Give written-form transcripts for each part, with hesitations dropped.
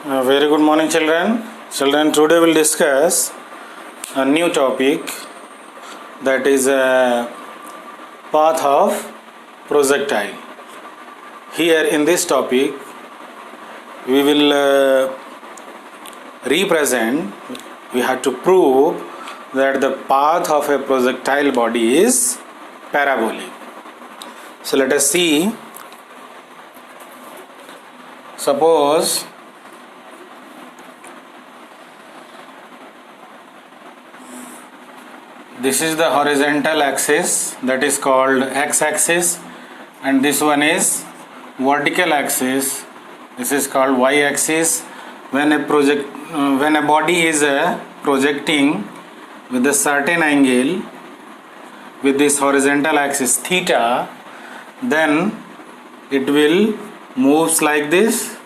Very good morning, children. Children, today we'll discuss a new topic, that is a path of projectile. Here in this topic, we will we have to prove that the path of a projectile body is parabolic. So let us see. Suppose this is the horizontal axis, that is called x-axis, and this one is vertical axis, this is called y-axis. When a body is projecting with a certain angle with this horizontal axis theta, then it will moves like this.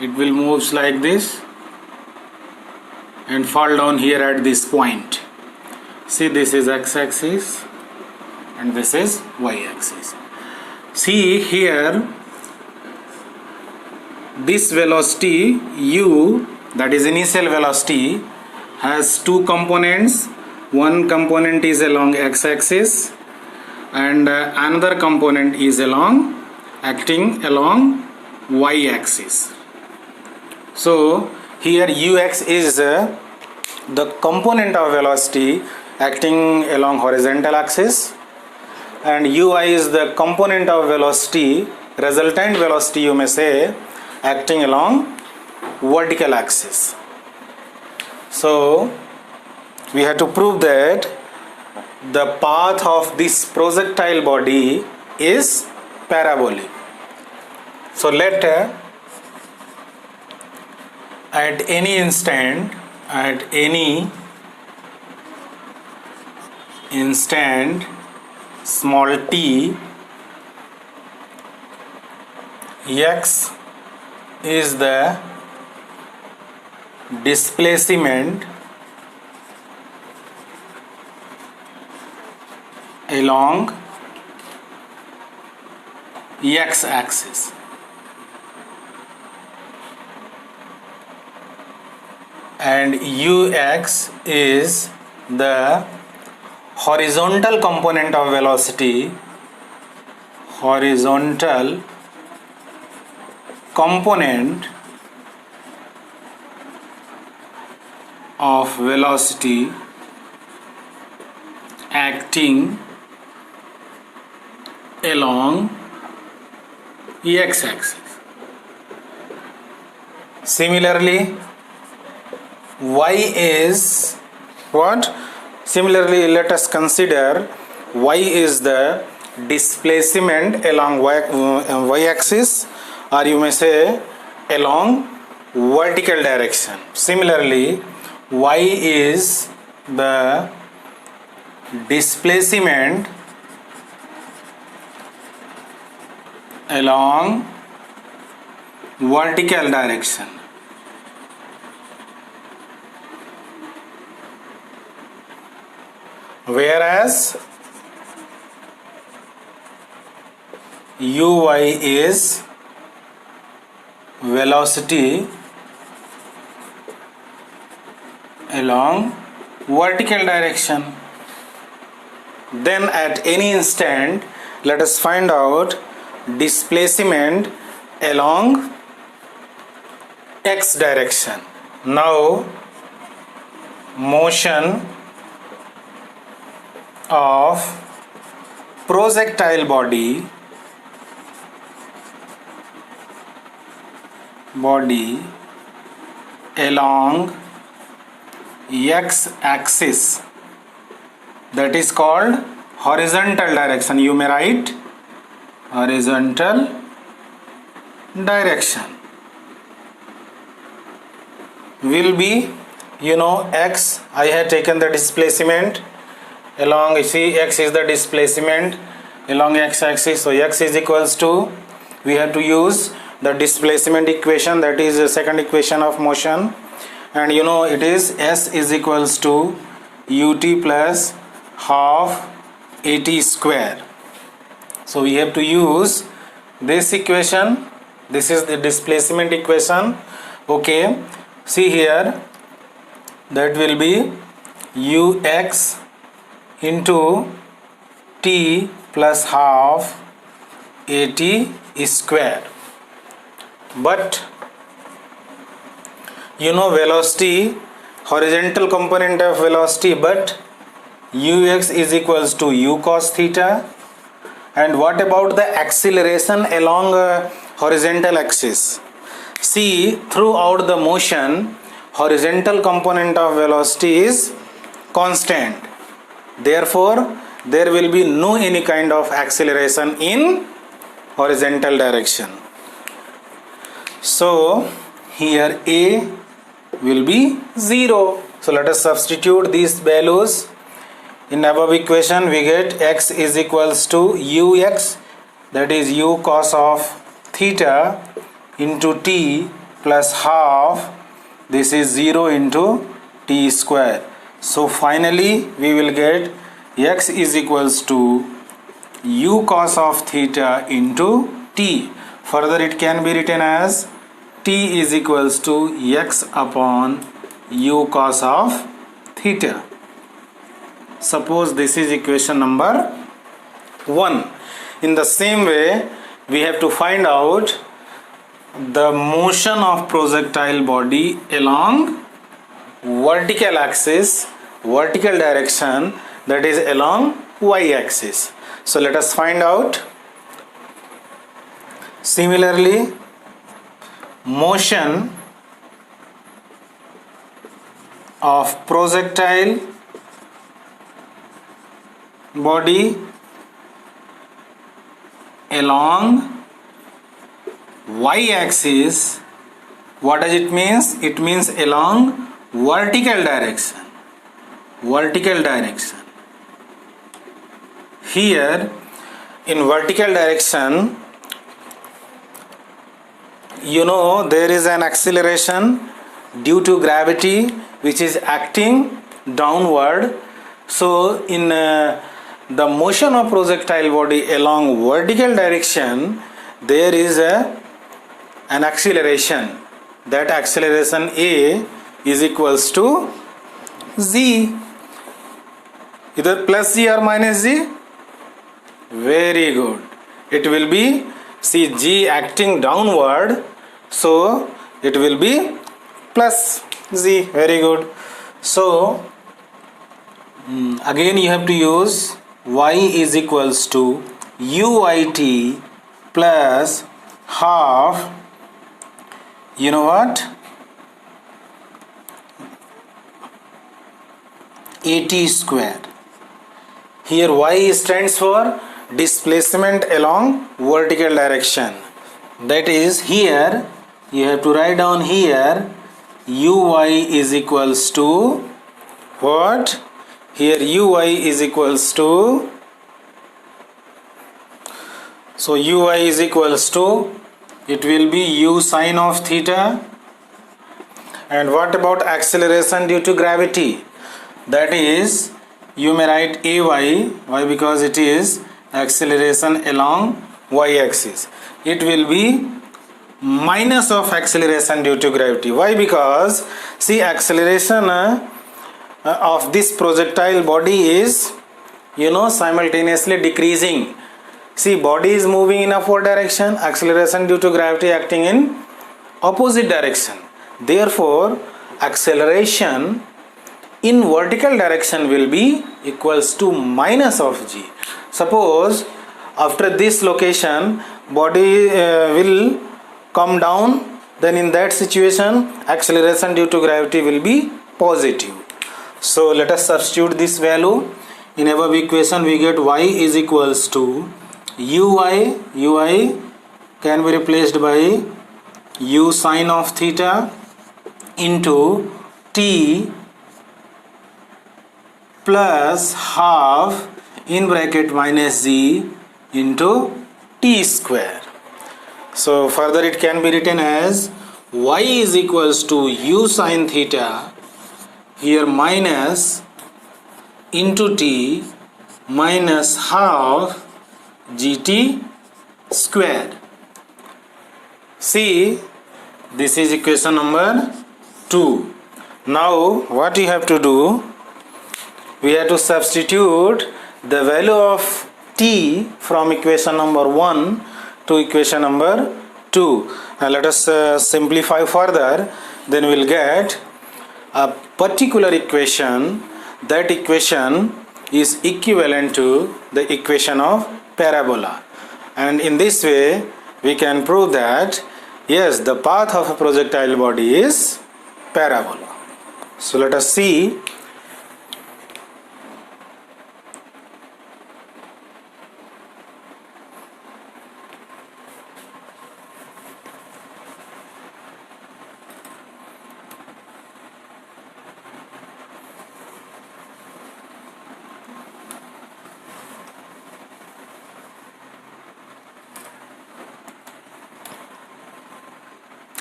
It will moves like this and fall down here at this point. See, this is x-axis and this is y-axis. See here, this velocity u, that is initial velocity, has two components. One component is along x-axis and another component is acting along y-axis. So here ux is the component of velocity acting along horizontal axis, and ui is the component of velocity, resultant velocity you may say, acting along vertical axis. So we have to prove that the path of this projectile body is parabolic. So let at any instant small t, x is the displacement along x-axis. And ux is the horizontal component of velocity, acting along x-axis. Similarly, y is what? Similarly, let us consider y is the displacement along y-axis, or you may say along vertical direction. Similarly, y is the displacement along vertical direction. Whereas uy is velocity along vertical direction. Then at any instant, let us find out displacement along x direction. Now motion of projectile body along x-axis, that is called horizontal direction. You may write horizontal direction will be, x, I have taken the displacement along, you see, x is the displacement along x-axis, so x is equals to, we have to use the displacement equation, that is the second equation of motion, and it is s is equals to ut plus half at square. So we have to use this equation, this is the displacement equation. Okay, see here, that will be ux into t plus half at square. But you know velocity, horizontal component of velocity, but ux is equals to u cos theta. And what about the acceleration along a horizontal axis? See, throughout the motion, horizontal component of velocity is constant. Therefore, there will be no any kind of acceleration in horizontal direction. So, here A will be 0. So, let us substitute these values. In above equation, we get x is equals to ux, that is u cos of theta into t plus half, this is 0 into t square. So finally we will get x is equals to u cos of theta into t. Further it can be written as t is equals to x upon u cos of theta. Suppose this is equation number 1. In the same way, we have to find out the motion of projectile body along vertical axis, vertical direction, that is along y-axis. So let us find out. Similarly, motion of projectile body along y-axis, what does it means? It means along vertical direction. Vertical direction. Here in vertical direction, you know there is an acceleration due to gravity which is acting downward. So in the motion of projectile body along vertical direction, there is an acceleration. That acceleration A is equals to z, either plus z or minus z. Very good. It will be, see, g acting downward, so it will be plus z. Very good. So again you have to use y is equals to uit plus half, you know what, at square. Here y stands for displacement along vertical direction. That is, here you have to write down here uy is equals to what? Here uy is equals to, so uy is equals to, it will be u sine of theta. And what about acceleration due to gravity? That is, you may write ay. Why? Because it is acceleration along y-axis. It will be minus of acceleration due to gravity. Why? Because see, acceleration of this projectile body is, you know, simultaneously decreasing. See, body is moving in upward direction, acceleration due to gravity acting in opposite direction. Therefore, acceleration in vertical direction will be equals to minus of g. Suppose after this location body will come down, then in that situation acceleration due to gravity will be positive. So let us substitute this value. In above equation we get y is equals to ui can be replaced by u sine of theta into t plus half in bracket minus z into t square. So further it can be written as y is equals to u sine theta, here minus into t minus half gt square. See, this is equation number 2. Now what you have to do, we have to substitute the value of t from equation number 1 to equation number 2. Now let us simplify further, then we will get a particular equation. That equation is equivalent to the equation of parabola, and in this way we can prove that yes, the path of a projectile body is parabola. So let us see.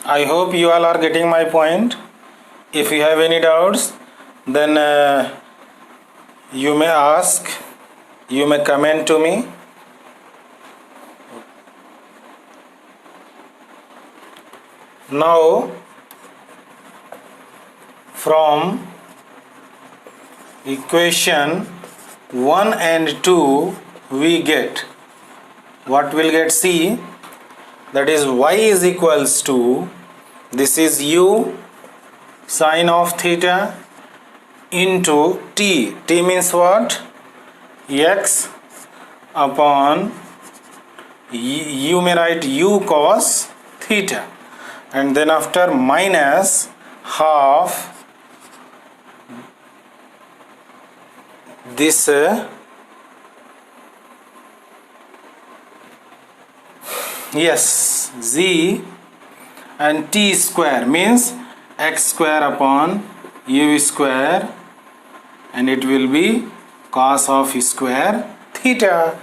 I hope you all are getting my point. If you have any doubts, then you may ask, you may comment to me. Now, from equation 1 and 2, we get, what we'll get? See, that is y is equals to, this is u sine of theta into t. T means what? X upon, you may write u cos theta, and then after minus half this yes, z and t square means x square upon u square, and it will be cos of square theta.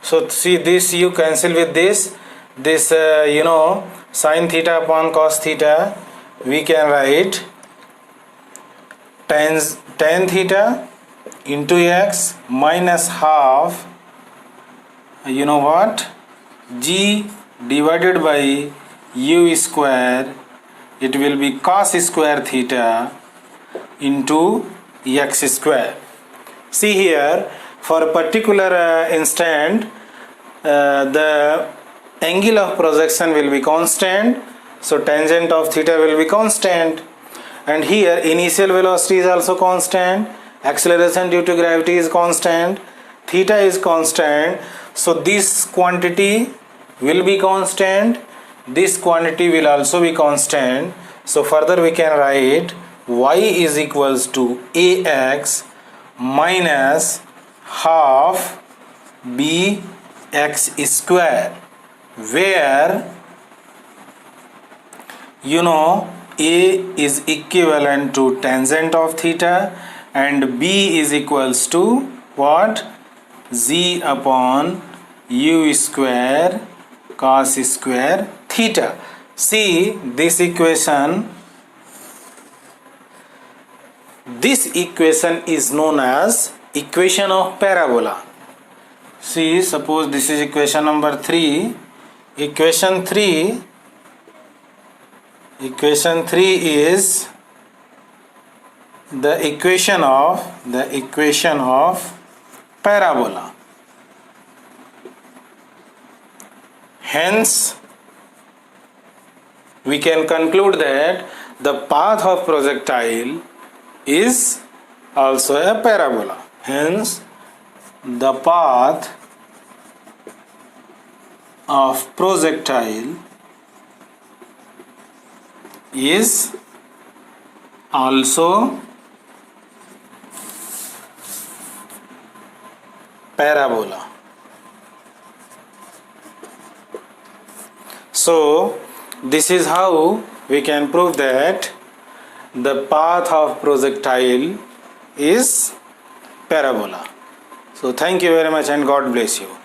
So see, this you cancel with this sin theta upon cos theta, we can write tan theta into x minus half, g divided by u square, it will be cos square theta into x square. See here, for a particular instant, the angle of projection will be constant, so tangent of theta will be constant, and here initial velocity is also constant, acceleration due to gravity is constant, theta is constant, so this quantity will be constant, this quantity will also be constant. So further we can write y is equals to ax minus half bx square, where a is equivalent to tangent of theta and b is equals to what? Z upon u square cos square theta. See, this equation is known as equation of parabola. See, suppose this is equation number 3. Equation 3 is the equation of parabola. Hence, we can conclude that the path of projectile is also a parabola. Hence, the path of projectile is also parabola. So, this is how we can prove that the path of projectile is parabola. So, thank you very much and God bless you.